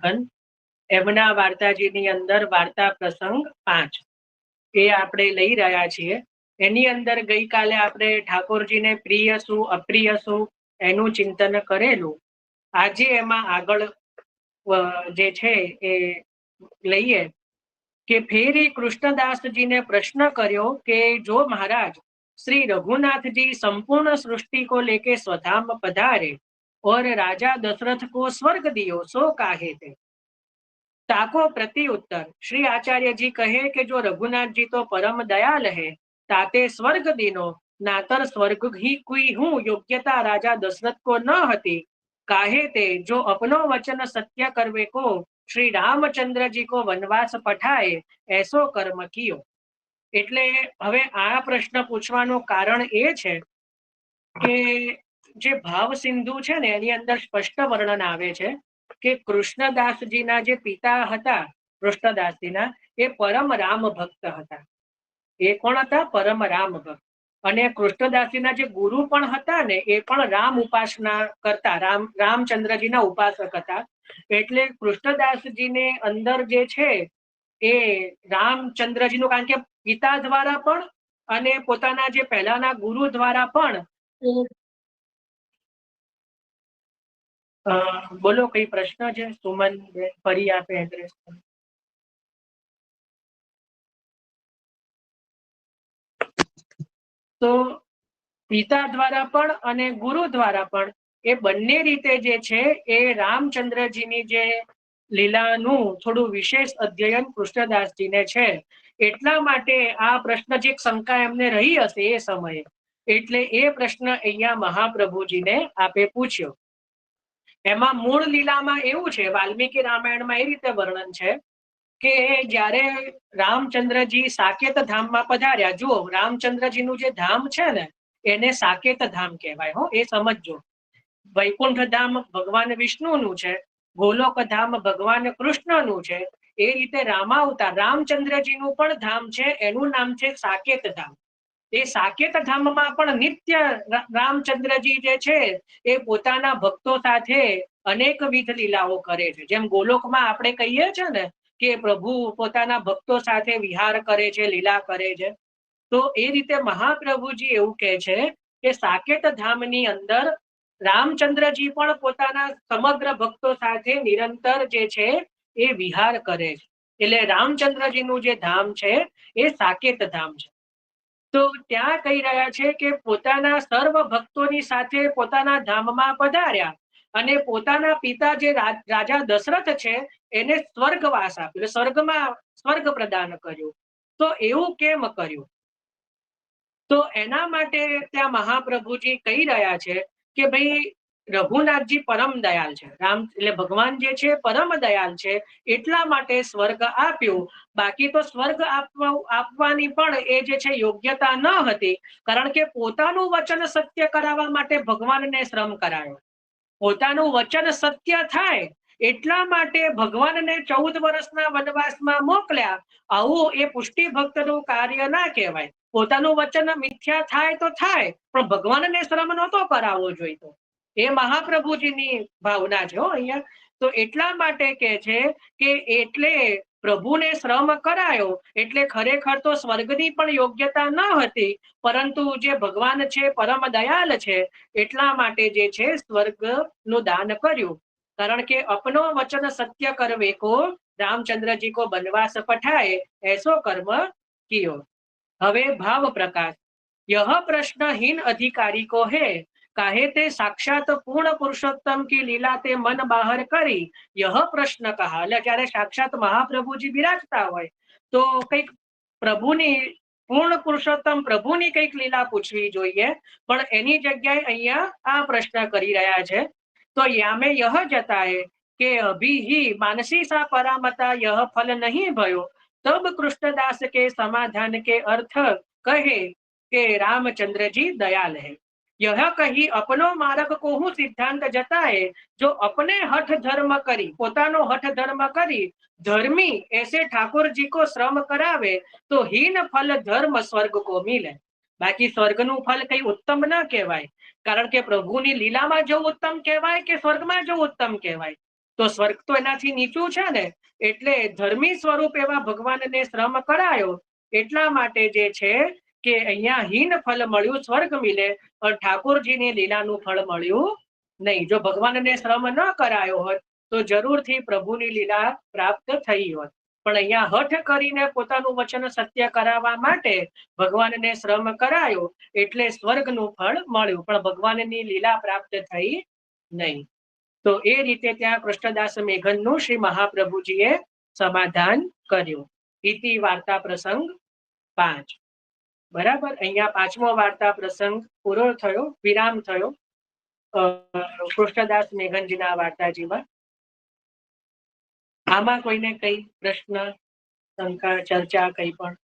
લેખન એમના વાર્તાજીની અંદર વાર્તા પ્રસંગ 5 એ આપણે લઈ રહ્યા છીએ। એની અંદર ગઈકાલે આપણે ઠાકોરજીને પ્રિય શું અપ્રિય શું એનું ચિંતન કરેલું। આજે એમાં આગળ જે છે એ લઈએ કે ફેરી कृष्णदासजीने प्रश्न કર્યો કે જો महाराज श्री रघुनाथ जी संपूर्ण सृष्टि को लेके स्वधाम पधारे और राजा दशरथ को स्वर्ग दियो सो काहे थे। ताको प्रति उत्तर श्री आचार्य जी कहे कि जो रघुनाथ जी तो परम दयाल है ताते स्वर्ग दीनो नातर स्वर्ग ही कोई हूँ योग्यता राजा दशरथ को न हती काहे ते जो अपनो वचन सत्य करवे को श्री रामचंद्र जी को वनवास पठाए ऐसो कर्म कियो। એટલે હવે આ પ્રશ્ન પૂછવાનું કારણ એ છે કે જે ભાવ સિંધુ છે ને એની અંદર સ્પષ્ટ વર્ણન આવે છે કે કૃષ્ણદાસજીના જે પિતા હતા કૃષ્ણદાસજીના એ પરમ રામ ભક્ત હતા। એ કોણ હતા? પરમ રામ ભક્ત। અને કૃષ્ણદાસજીના જે ગુરુ પણ હતા ને એ પણ રામ ઉપાસના કરતા, રામચંદ્રજીના ઉપાસક હતા। એટલે કૃષ્ણદાસજીને અંદર જે છે એ રામચંદ્રજીનું, કારણ કે પિતા દ્વારા પણ અને પોતાના જે પહેલાના ગુરુ દ્વારા પણ। બોલો કઈ પ્રશ્ન છે? સુમન ફરી આપે એડ્રેસ। તો પિતા દ્વારા પણ અને ગુરુ દ્વારા પણ એ બંને રીતે જે છે એ રામચંદ્રજીની જે લીલાનું થોડું વિશેષ અધ્યયન કૃષ્ણદાસજીને છે। એટલા માટે આ પ્રશ્ન જે શંકા એમને રહી હશે એ સમયે, એટલે એ પ્રશ્ન અહીંયા મહાપ્રભુજીને આપે પૂછ્યો। એમાં મૂળ લીલામાં એવું છે, વાલ્મીકી રામાયણમાં એ રીતે વર્ણન છે કે જ્યારે રામચંદ્રજી સાકેત ધામમાં પધાર્યા। જુઓ, રામચંદ્રજીનું જે ધામ છે ને એને સાકેત ધામ કહેવાય। હો, એ સમજજો। વૈકુંઠ ધામ ભગવાન વિષ્ણુનું છે, ગોલોક ધામ ભગવાન કૃષ્ણનું છે। એ રીતે રામાવતાર રામચંદ્રજીનું પણ ધામ છે, એનું નામ છે સાકેત ધામ। એ સાકેત ધામમાં પણ નિત્ય રામચંદ્રજી જે છે એ પોતાના ભક્તો સાથે અનેકવિધ લીલાઓ કરે છે। જેમ ગોલોકમાં આપણે કહીએ છીએ ને કે પ્રભુ પોતાના ભક્તો સાથે વિહાર કરે છે, લીલા કરે છે, તો એ રીતે મહાપ્રભુજી એવું કહે છે કે સાકેત ધામની અંદર રામચંદ્રજી પણ પોતાના સમગ્ર ભક્તો સાથે નિરંતર જે છે એ વિહાર કરે છે। એટલે રામચંદ્રજીનું જે ધામ છે એ સાકેત ધામ છે। તો ત્યાં કહી રહ્યા છે કે પોતાના સર્વ ભક્તોની સાથે પોતાના ધામમાં પધાર્યા અને પોતાના પિતા જે રાજા દશરથ છે એને સ્વર્ગવાસ આપ્યો, સ્વર્ગમાં સ્વર્ગ પ્રદાન કર્યું। તો એવું કેમ કર્યું? તો એના માટે ત્યાં મહાપ્રભુજી કહી રહ્યા છે કે ભાઈ રઘુનાથજી પરમ દયાલ છે, રામ એટલે ભગવાન જે છે પરમ દયાલ છે, એટલા માટે સ્વર્ગ આપ્યું। બાકી તો સ્વર્ગ આપવાની પણ એ જે છે યોગ્યતા ન હતી, કારણ કે પોતાનું વચન સત્ય કરાવવા માટે ભગવાનને શ્રમ કરાયો। પોતાનું વચન સત્ય થાય એટલા માટે ભગવાનને 14 વર્ષના વનવાસમાં મોકલ્યા। આવું એ પુષ્ટિ ભક્તનું કાર્ય ના કહેવાય। પોતાનું વચન મિથ્યા થાય તો થાય, પણ ભગવાનને શ્રમ નહોતો કરાવવો જોઈતો। એ મહાપ્રભુજીની ભાવના છે અહીંયા। તો એટલા માટે કે છે કે એટલે પ્રભુને શ્રમ કરાયો એટલે ખરેખર તો સ્વર્ગની પણ યોગ્યતા ન હતી, પરંતુ જે ભગવાન છે પરમ દયાલ છે એટલા માટે જે છે સ્વર્ગનું દાન કર્યું। કારણ કે અપનો વચન સત્ય કરવે કો रामचंद्र जी को वनवास पठाए ऐसो कर्म कियो। हवे भाव प्रकाश यह प्रश्नहीन अधिकारी को है काहे ते साक्षात पूर्ण पुरुषोत्तम की लीला ते मन बाहर करी यह प्रश्न कहा। એટલે જ્યારે સાક્ષાત મહાપ્રભુજી બિરાજતા હોય તો કઈક પ્રભુની પૂર્ણ પુરુષોત્તમ પ્રભુની કઈક લીલા પૂછવી જોઈએ, પણ એની જગ્યાએ અહીંયા આ પ્રશ્ન કરી રહ્યા છે। તો યામે यह જતાએ કે અભી ही मानसी सा परामता यह फल नहीं भयो तब कृष्णदास के समाधान के अर्थ कहे के रामचंद्र जी दयाल है। यह कही अपनो मार्ग को हूँ सिद्धांत जताए जो अपने हठ धर्म करी पोतानो हठ धर्म करी धर्मी ऐसे ठाकुर जी को श्रम करावे तो हीन फल धर्म स्वर्ग को मिले। बाकी स्वर्गનું ફલ કઈ ઉત્તમ ન કહેવાય, કારણ કે પ્રભુની લીલામાં જો ઉત્તમ કહેવાય કે સ્વર્ગમાં જો ઉત્તમ કહેવાય। તો સ્વર્ગ તો એનાથી નીચું છે ને, એટલે ધર્મી સ્વરૂપ એવા ભગવાનને શ્રમ કરાયો એટલા માટે જે છે કે અહીંયા હીન ફળ મળ્યું સ્વર્ગ મિલે, પણ ઠાકોરજીની લીલાનું ફળ મળ્યું નહીં. જો ભગવાનને શ્રમ ન કરાયો હોત તો જરૂરથી પ્રભુની લીલા પ્રાપ્ત થઈ હોત, પણ અહીંયા હઠ કરીને પોતાનું વચન સત્ય કરાવવા માટે ભગવાનને શ્રમ કરાયો એટલે સ્વર્ગનું ફળ મળ્યું, પણ ભગવાનની લીલા પ્રાપ્ત થઈ નહીં. તો એ રીતે ત્યાં કૃષ્ણદાસ મેઘનનું શ્રી મહાપ્રભુજીએ સમાધાન કર્યું. ઇતિ વાર્તા પ્રસંગ 5. બરાબર. અહીંયા 5મો વાર્તા પ્રસંગ પૂરો થયો, વિરામ થયો કૃષ્ણદાસ મેઘનજીના વાર્તાજીમાં. આમાં કોઈને કઈ પ્રશ્ન, શંકા, ચર્ચા કઈ પણ?